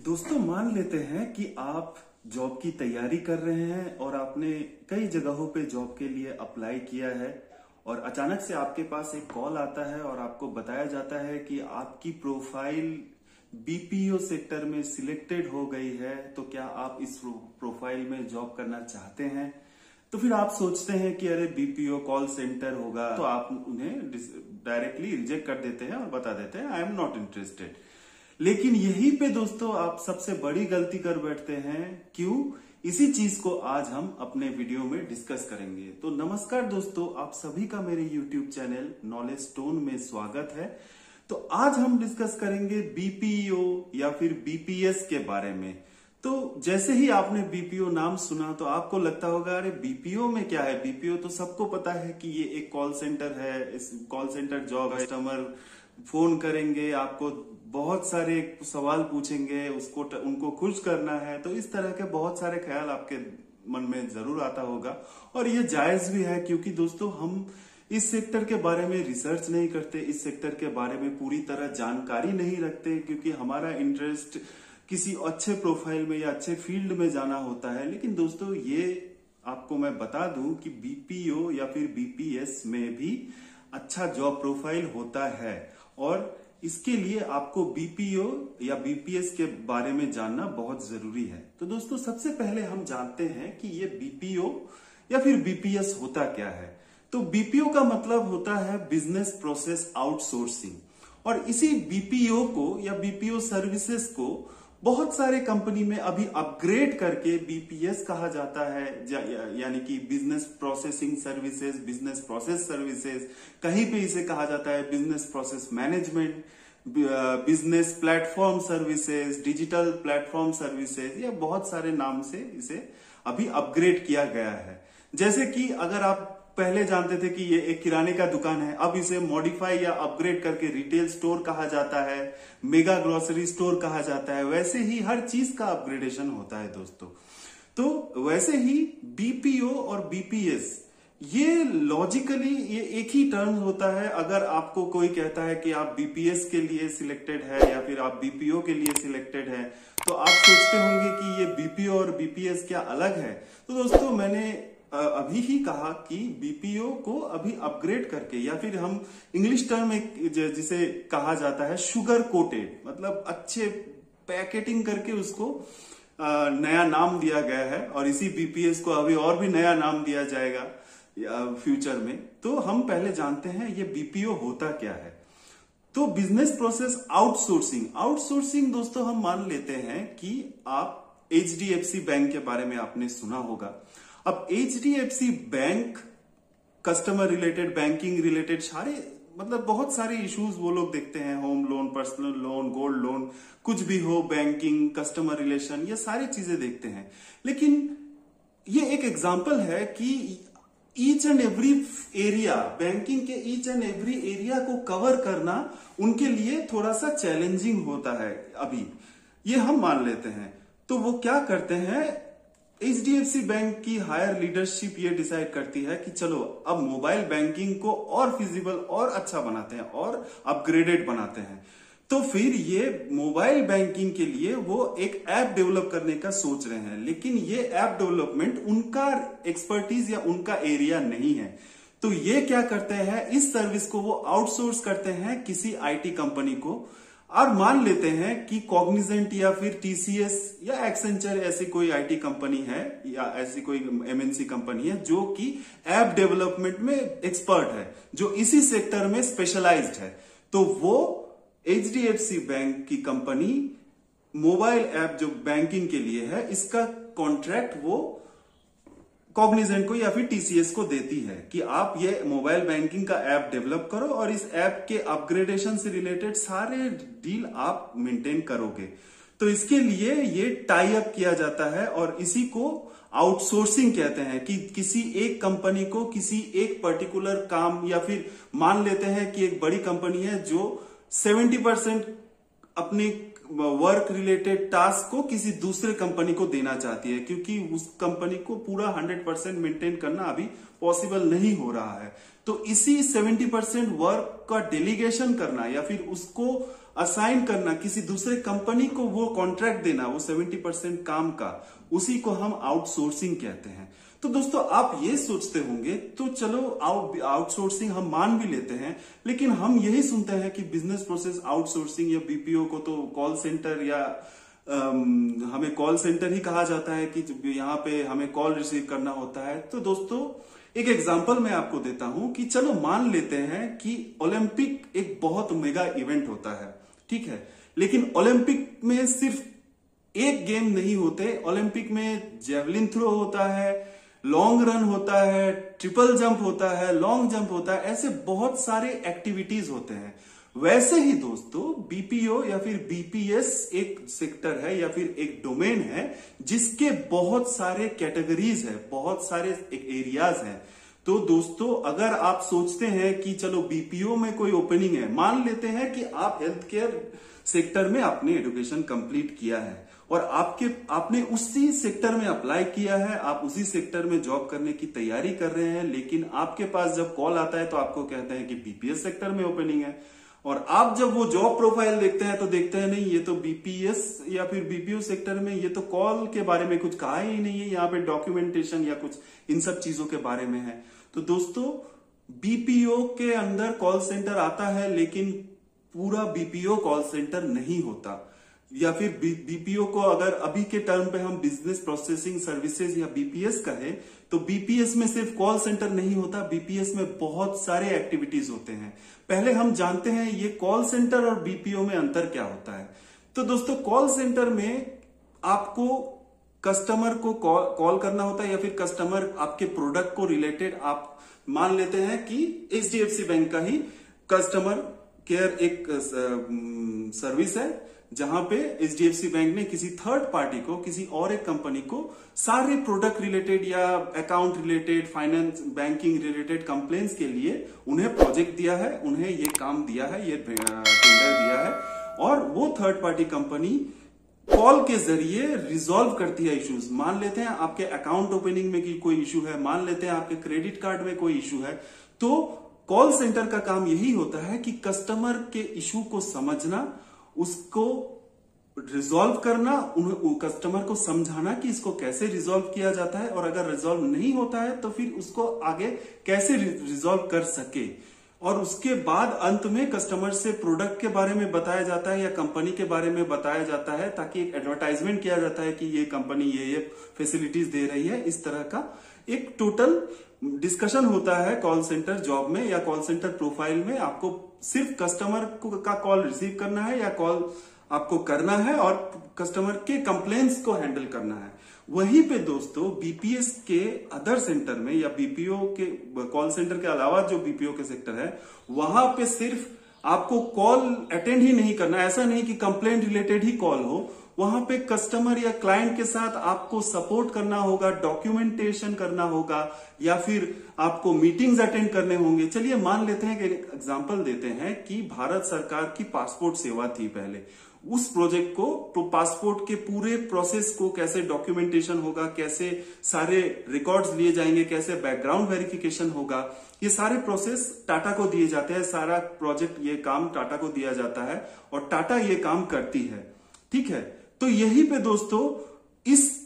दोस्तों, मान लेते हैं कि आप जॉब की तैयारी कर रहे हैं और आपने कई जगहों पे जॉब के लिए अप्लाई किया है और अचानक से आपके पास एक कॉल आता है और आपको बताया जाता है कि आपकी प्रोफाइल बीपीओ सेक्टर में सिलेक्टेड हो गई है। तो क्या आप इस प्रोफाइल में जॉब करना चाहते हैं? तो फिर आप सोचते हैं कि अरे बीपीओ कॉल सेंटर होगा, तो आप उन्हें डायरेक्टली रिजेक्ट कर देते हैं और बता देते हैं आई एम नॉट इंटरेस्टेड। लेकिन यहीं पे दोस्तों आप सबसे बड़ी गलती कर बैठते हैं। क्यों? इसी चीज को आज हम अपने वीडियो में डिस्कस करेंगे। तो नमस्कार दोस्तों, आप सभी का मेरे यूट्यूब चैनल नॉलेज स्टोन में स्वागत है। तो आज हम डिस्कस करेंगे बीपीओ या फिर बीपीएस के बारे में। तो जैसे ही आपने बीपीओ नाम सुना तो आपको लगता होगा अरे बीपीओ में क्या है। बीपीओ तो सबको पता है कि ये एक कॉल सेंटर है, इस कॉल सेंटर जॉब है। कस्टमर फोन करेंगे, आपको बहुत सारे सवाल पूछेंगे, उनको खुश करना है। तो इस तरह के बहुत सारे ख्याल आपके मन में जरूर आता होगा और ये जायज भी है, क्योंकि दोस्तों हम इस सेक्टर के बारे में रिसर्च नहीं करते, इस सेक्टर के बारे में पूरी तरह जानकारी नहीं रखते, क्योंकि हमारा इंटरेस्ट किसी अच्छे प्रोफाइल में या अच्छे फील्ड में जाना होता है। लेकिन दोस्तों ये आपको मैं बता दूं कि बीपीओ या फिर बीपीएस में भी अच्छा जॉब प्रोफाइल होता है और इसके लिए आपको बीपीओ या बीपीएस के बारे में जानना बहुत जरूरी है। तो दोस्तों सबसे पहले हम जानते हैं कि ये बीपीओ या फिर बीपीएस होता क्या है। तो बीपीओ का मतलब होता है बिजनेस प्रोसेस आउटसोर्सिंग, और इसी बीपीओ को या बीपीओ सर्विसेज को बहुत सारे कंपनी में अभी अपग्रेड करके बीपीएस कहा जाता है, यानी कि business processing services, business process services. कहीं पे इसे कहा जाता है business process management, business platform services, digital platform services, या बहुत सारे नाम से इसे अभी अपग्रेड किया गया है। जैसे कि अगर आप पहले जानते थे कि ये एक किराने का दुकान है, अब इसे मॉडिफाई या अपग्रेड करके रिटेल स्टोर कहा जाता है, मेगा ग्रोसरी स्टोर कहा जाता है। वैसे ही हर चीज का अपग्रेडेशन होता है दोस्तों। तो वैसे ही बीपीओ और बीपीएस ये लॉजिकली ये एक ही टर्म होता है। अगर आपको कोई कहता है कि आप बीपीएस के लिए सिलेक्टेड है या फिर आप बीपीओ के लिए सिलेक्टेड है, तो आप सोचते होंगे कि ये बीपीओ और बीपीएस क्या अलग है। तो दोस्तों मैंने अभी ही कहा कि बीपीओ को अभी अपग्रेड करके, या फिर हम इंग्लिश टर्म में जिसे कहा जाता है शुगर कोटेड, मतलब अच्छे पैकेटिंग करके उसको नया नाम दिया गया है, और इसी बीपीएस को अभी और भी नया नाम दिया जाएगा फ्यूचर में। तो हम पहले जानते हैं ये बीपीओ होता क्या है। तो बिजनेस प्रोसेस आउटसोर्सिंग। आउटसोर्सिंग दोस्तों हम मान लेते हैं कि आप एचडीएफसी बैंक के बारे में आपने सुना होगा। अब HDFC bank customer related, banking related सारे मतलब बहुत सारे इश्यूज वो लोग देखते हैं। Home loan, personal loan, gold loan, कुछ भी हो, बैंकिंग, कस्टमर रिलेशन, ये सारी चीजें देखते हैं। लेकिन ये एक एग्जांपल है कि each and every area, banking के ईच एंड एवरी एरिया को कवर करना उनके लिए थोड़ा सा चैलेंजिंग होता है अभी, ये हम मान लेते हैं। तो वो क्या करते हैं, एचडीएफसी बैंक की हायर लीडरशिप ये डिसाइड करती है कि चलो अब मोबाइल बैंकिंग को और फिजिबल और अच्छा बनाते हैं और अपग्रेडेड बनाते हैं। तो फिर ये मोबाइल बैंकिंग के लिए वो एक ऐप डेवलप करने का सोच रहे हैं। लेकिन ये ऐप डेवलपमेंट उनका एक्सपर्टीज या उनका एरिया नहीं है। तो ये क्या करते हैं, इस सर्विस को वो आउटसोर्स करते हैं किसी आईटी कंपनी को, और मान लेते हैं कि कॉग्निजेंट या फिर टीसीएस या एक्सेंचर ऐसी कोई आईटी कंपनी है या ऐसी कोई एमएनसी कंपनी है जो कि ऐप डेवलपमेंट में एक्सपर्ट है, जो इसी सेक्टर में स्पेशलाइज्ड है। तो वो एचडीएफसी बैंक की कंपनी मोबाइल ऐप जो बैंकिंग के लिए है, इसका कॉन्ट्रैक्ट वो कॉग्निजेंट को या फिर टीसीएस को देती है कि आप ये मोबाइल बैंकिंग का ऐप डेवलप करो और इस ऐप के अपग्रेडेशन से रिलेटेड सारे डील आप मेंटेन करोगे। तो इसके लिए ये टाई अप किया जाता है और इसी को आउटसोर्सिंग कहते हैं कि किसी एक कंपनी को किसी एक पर्टिकुलर काम, या फिर मान लेते हैं कि एक बड़ी कंपनी है जो 70% अपनी वर्क रिलेटेड टास्क को किसी दूसरे कंपनी को देना चाहती है, क्योंकि उस कंपनी को पूरा 100% मेंटेन करना अभी पॉसिबल नहीं हो रहा है। तो इसी 70% वर्क का डेलीगेशन करना या फिर उसको असाइन करना, किसी दूसरे कंपनी को वो कॉन्ट्रैक्ट देना, वो 70% काम का, उसी को हम आउटसोर्सिंग कहते हैं। तो दोस्तों आप ये सोचते होंगे तो चलो आउटसोर्सिंग हम मान भी लेते हैं, लेकिन हम यही सुनते हैं कि बिजनेस प्रोसेस आउटसोर्सिंग या बीपीओ को तो कॉल सेंटर या हमें कॉल सेंटर ही कहा जाता है कि यहाँ पे हमें कॉल रिसीव करना होता है। तो दोस्तों एक एग्जांपल मैं आपको देता हूं कि चलो मान लेते हैं कि ओलंपिक एक बहुत मेगा इवेंट होता है, ठीक है, लेकिन ओलंपिक में सिर्फ एक गेम नहीं होते। ओलंपिक में जेवलिन थ्रो होता है, लॉन्ग रन होता है, ट्रिपल जंप होता है, लॉन्ग जंप होता है, ऐसे बहुत सारे एक्टिविटीज होते हैं। वैसे ही दोस्तों बीपीओ या फिर बीपीएस एक सेक्टर है या फिर एक डोमेन है जिसके बहुत सारे कैटेगरीज है, बहुत सारे एरियाज हैं। तो दोस्तों अगर आप सोचते हैं कि चलो बीपीओ में कोई ओपनिंग है, मान लेते हैं कि आप हेल्थ केयर सेक्टर में आपने एजुकेशन कंप्लीट किया है और आपने उसी सेक्टर में अप्लाई किया है, आप उसी सेक्टर में जॉब करने की तैयारी कर रहे हैं, लेकिन आपके पास जब कॉल आता है तो आपको कहते हैं कि बीपीएस सेक्टर में ओपनिंग है, और आप जब वो जॉब प्रोफाइल देखते हैं तो देखते हैं नहीं, ये तो बीपीएस या फिर बीपीओ सेक्टर में, ये तो कॉल के बारे में कुछ कहा ही नहीं है, यहाँ पे डॉक्यूमेंटेशन या कुछ इन सब चीजों के बारे में है। तो दोस्तों बीपीओ के अंदर कॉल सेंटर आता है, लेकिन पूरा बीपीओ कॉल सेंटर नहीं होता। या फिर बीपीओ को अगर अभी के टर्म पे हम बिजनेस प्रोसेसिंग सर्विसेज या बीपीएस कहें तो बीपीएस में सिर्फ कॉल सेंटर नहीं होता, बीपीएस में बहुत सारे एक्टिविटीज होते हैं। पहले हम जानते हैं ये कॉल सेंटर और बीपीओ में अंतर क्या होता है। तो दोस्तों कॉल सेंटर में आपको कस्टमर को कॉल करना होता है या फिर कस्टमर आपके प्रोडक्ट को रिलेटेड, आप मान लेते हैं कि एचडीएफसी बैंक का ही कस्टमर केयर एक सर्विस है, जहां पे एचडीएफसी बैंक ने किसी थर्ड पार्टी को, किसी और एक कंपनी को सारे प्रोडक्ट रिलेटेड या account related, finance banking related complaints के लिए उन्हें प्रोजेक्ट दिया है, उन्हें ये काम दिया है, ये टेंडर दिया है, और वो थर्ड पार्टी कंपनी कॉल के जरिए रिजॉल्व करती है इश्यूज। मान लेते हैं आपके अकाउंट ओपनिंग में कोई इश्यू है, मान लेते हैं आपके क्रेडिट कार्ड में कोई इश्यू है, तो कॉल सेंटर का काम यही होता है कि कस्टमर के इश्यू को समझना, उसको रिजॉल्व करना, कस्टमर को समझाना कि इसको कैसे रिजॉल्व किया जाता है, और अगर रिजॉल्व नहीं होता है तो फिर उसको आगे कैसे रिजॉल्व कर सके। और उसके बाद अंत में कस्टमर से प्रोडक्ट के बारे में बताया जाता है या कंपनी के बारे में बताया जाता है, ताकि एक एडवर्टाइजमेंट किया जाता है कि ये कंपनी ये फैसिलिटीज दे रही है। इस तरह का एक टोटल डिस्कशन होता है कॉल सेंटर जॉब में या कॉल सेंटर प्रोफाइल में। आपको सिर्फ कस्टमर का कॉल रिसीव करना है या कॉल आपको करना है और कस्टमर के कंप्लेंट्स को हैंडल करना है। वहीं पे दोस्तों बीपीएस के अदर सेंटर में या बीपीओ के कॉल सेंटर के अलावा जो बीपीओ के सेक्टर है, वहां पे सिर्फ आपको कॉल अटेंड ही नहीं करना, ऐसा नहीं कि कंप्लेंट रिलेटेड ही कॉल हो, वहां पे कस्टमर या क्लाइंट के साथ आपको सपोर्ट करना होगा, डॉक्यूमेंटेशन करना होगा, या फिर आपको मीटिंग्स अटेंड करने होंगे। चलिए मान लेते हैं कि एग्जांपल देते हैं कि भारत सरकार की पासपोर्ट सेवा थी पहले, उस प्रोजेक्ट को, तो पासपोर्ट के पूरे प्रोसेस को कैसे डॉक्यूमेंटेशन होगा, कैसे सारे रिकॉर्ड्स लिए जाएंगे, कैसे बैकग्राउंड वेरिफिकेशन होगा, ये सारे प्रोसेस टाटा को दिए जाते हैं। सारा प्रोजेक्ट, ये काम टाटा को दिया जाता है और टाटा ये काम करती है, ठीक है। तो यही पे दोस्तों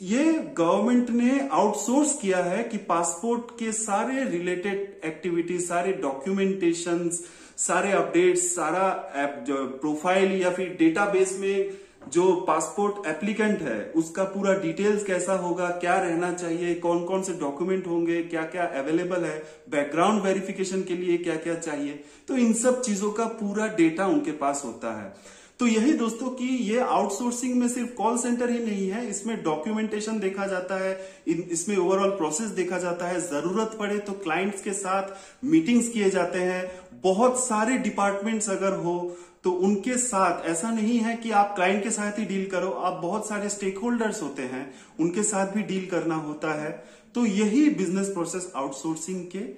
ये गवर्नमेंट ने आउटसोर्स किया है कि पासपोर्ट के सारे रिलेटेड एक्टिविटीज, सारे डॉक्यूमेंटेशंस, सारे अपडेट्स, सारा प्रोफाइल या फिर डेटाबेस में जो पासपोर्ट एप्लीकेंट है उसका पूरा डिटेल्स कैसा होगा, क्या रहना चाहिए, कौन कौन से डॉक्यूमेंट होंगे, क्या क्या अवेलेबल है, बैकग्राउंड वेरिफिकेशन के लिए क्या क्या चाहिए, तो इन सब चीजों का पूरा डेटा उनके पास होता है। तो यही दोस्तों कि ये आउटसोर्सिंग में सिर्फ कॉल सेंटर ही नहीं है, इसमें डॉक्यूमेंटेशन देखा जाता है, इसमें ओवरऑल प्रोसेस देखा जाता है, जरूरत पड़े तो क्लाइंट्स के साथ मीटिंग्स किए जाते हैं। बहुत सारे डिपार्टमेंट्स अगर हो तो उनके साथ, ऐसा नहीं है कि आप क्लाइंट के साथ ही डील करो, आप बहुत सारे स्टेक होल्डर्स होते हैं, उनके साथ भी डील करना होता है। तो यही बिजनेस प्रोसेस आउटसोर्सिंग के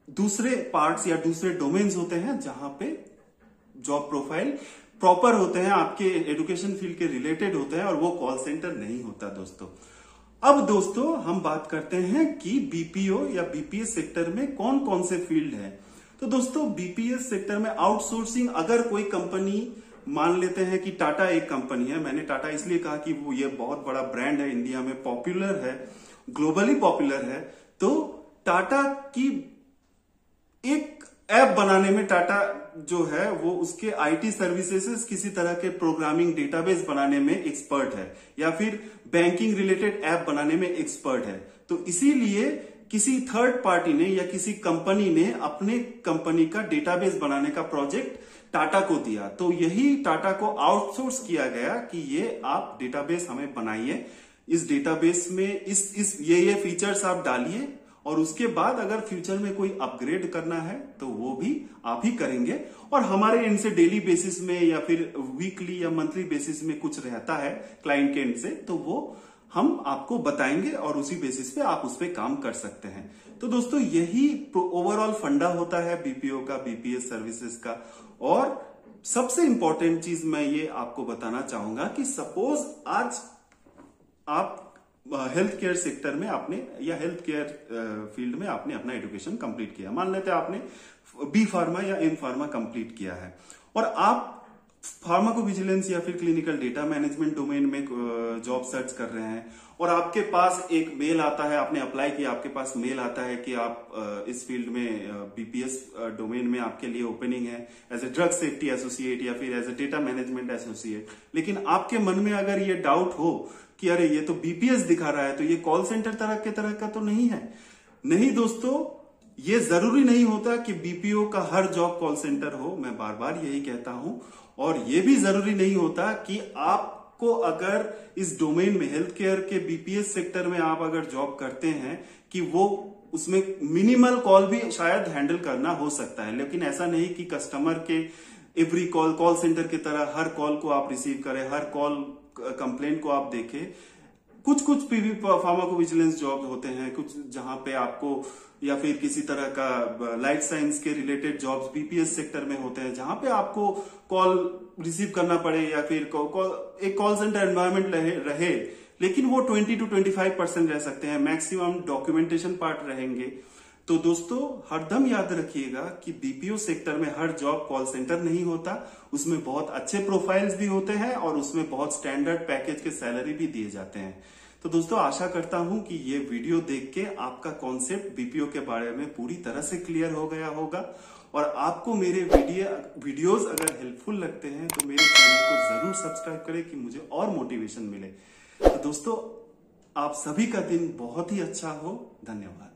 दूसरे पार्ट्स या दूसरे डोमेन्स होते हैं, जहां पे जॉब प्रोफाइल प्रॉपर होते हैं, आपके एजुकेशन फील्ड के रिलेटेड होते हैं, और वो कॉल सेंटर नहीं होता दोस्तों। अब दोस्तों हम बात करते हैं कि बीपीओ या बीपीएस सेक्टर में कौन कौन से फील्ड है। तो दोस्तों बीपीएस सेक्टर में आउटसोर्सिंग, अगर कोई कंपनी मान लेते हैं कि टाटा एक कंपनी है। मैंने टाटा इसलिए कहा कि वो ये बहुत बड़ा ब्रांड है, इंडिया में पॉपुलर है, ग्लोबली पॉपुलर है। तो टाटा की एक ऐप बनाने में टाटा जो है वो उसके आईटी सर्विसेज किसी तरह के प्रोग्रामिंग डेटाबेस बनाने में एक्सपर्ट है, या फिर बैंकिंग रिलेटेड ऐप बनाने में एक्सपर्ट है। तो इसीलिए किसी थर्ड पार्टी ने या किसी कंपनी ने अपने कंपनी का डेटाबेस बनाने का प्रोजेक्ट टाटा को दिया। तो यही टाटा को आउटसोर्स किया गया कि ये आप डेटाबेस हमें बनाइए, इस डेटाबेस में ये फीचर्स आप डालिए, और उसके बाद अगर फ्यूचर में कोई अपग्रेड करना है तो वो भी आप ही करेंगे। और हमारे एंड से डेली बेसिस में या फिर वीकली या मंथली बेसिस में कुछ रहता है क्लाइंट के एंड से, तो वो हम आपको बताएंगे और उसी बेसिस पे आप उस पर काम कर सकते हैं। तो दोस्तों यही ओवरऑल फंडा होता है बीपीओ का, बीपीएस सर्विसेज का। और सबसे इंपॉर्टेंट चीज मैं ये आपको बताना चाहूंगा कि सपोज आज आप हेल्थ केयर सेक्टर में आपने या हेल्थ केयर फील्ड में आपने अपना एजुकेशन कंप्लीट किया। मान लेते हैं आपने बी फार्मा या एम फार्मा कंप्लीट किया है, और आप फार्माकोविजिलेंस या फिर क्लिनिकल डेटा मैनेजमेंट डोमेन में जॉब सर्च कर रहे हैं, और आपके पास एक मेल आता है, आपने अप्लाई किया, आपके पास मेल आता है कि आप इस फील्ड में बीपीएस डोमेन में आपके लिए ओपनिंग है as a drug safety associate या फिर as a data management associate. लेकिन आपके मन में अगर ये डाउट हो कि अरे ये तो बीपीएस दिखा रहा है, तो ये कॉल सेंटर तरह का तो नहीं है। नहीं दोस्तों, ये जरूरी नहीं होता कि बीपीओ का हर जॉब कॉल सेंटर हो, मैं बार बार यही कहता हूं। और ये भी जरूरी नहीं होता कि आपको अगर इस डोमेन में हेल्थ केयर के बीपीएस सेक्टर में आप अगर जॉब करते हैं कि वो उसमें मिनिमल कॉल भी शायद हैंडल करना हो सकता है। लेकिन ऐसा नहीं कि कस्टमर के एवरी कॉल सेंटर की तरह हर कॉल को आप रिसीव करें, हर कॉल कंप्लेंट को आप देखें। कुछ फार्माकोविजिलेंस जॉब होते हैं, कुछ जहां पे आपको या फिर किसी तरह का लाइफ साइंस के रिलेटेड जॉब्स बीपीएस सेक्टर में होते हैं, जहां पे आपको कॉल रिसीव करना पड़े या फिर एक कॉल सेंटर एनवायरमेंट रहे, लेकिन वो 20 to 25% रह सकते हैं, मैक्सिमम डॉक्यूमेंटेशन पार्ट रहेंगे। तो दोस्तों हरदम याद रखिएगा कि बीपीओ सेक्टर में हर जॉब कॉल सेंटर नहीं होता, उसमें बहुत अच्छे प्रोफाइल्स भी होते हैं और उसमें बहुत स्टैंडर्ड पैकेज के सैलरी भी दिए जाते हैं। तो दोस्तों आशा करता हूं कि ये वीडियो देख के आपका कॉन्सेप्ट बीपीओ के बारे में पूरी तरह से क्लियर हो गया होगा, और आपको मेरे वीडियोस अगर हेल्पफुल लगते हैं तो मेरे चैनल को जरूर सब्सक्राइब करें कि मुझे और मोटिवेशन मिले। तो दोस्तों आप सभी का दिन बहुत ही अच्छा हो। धन्यवाद।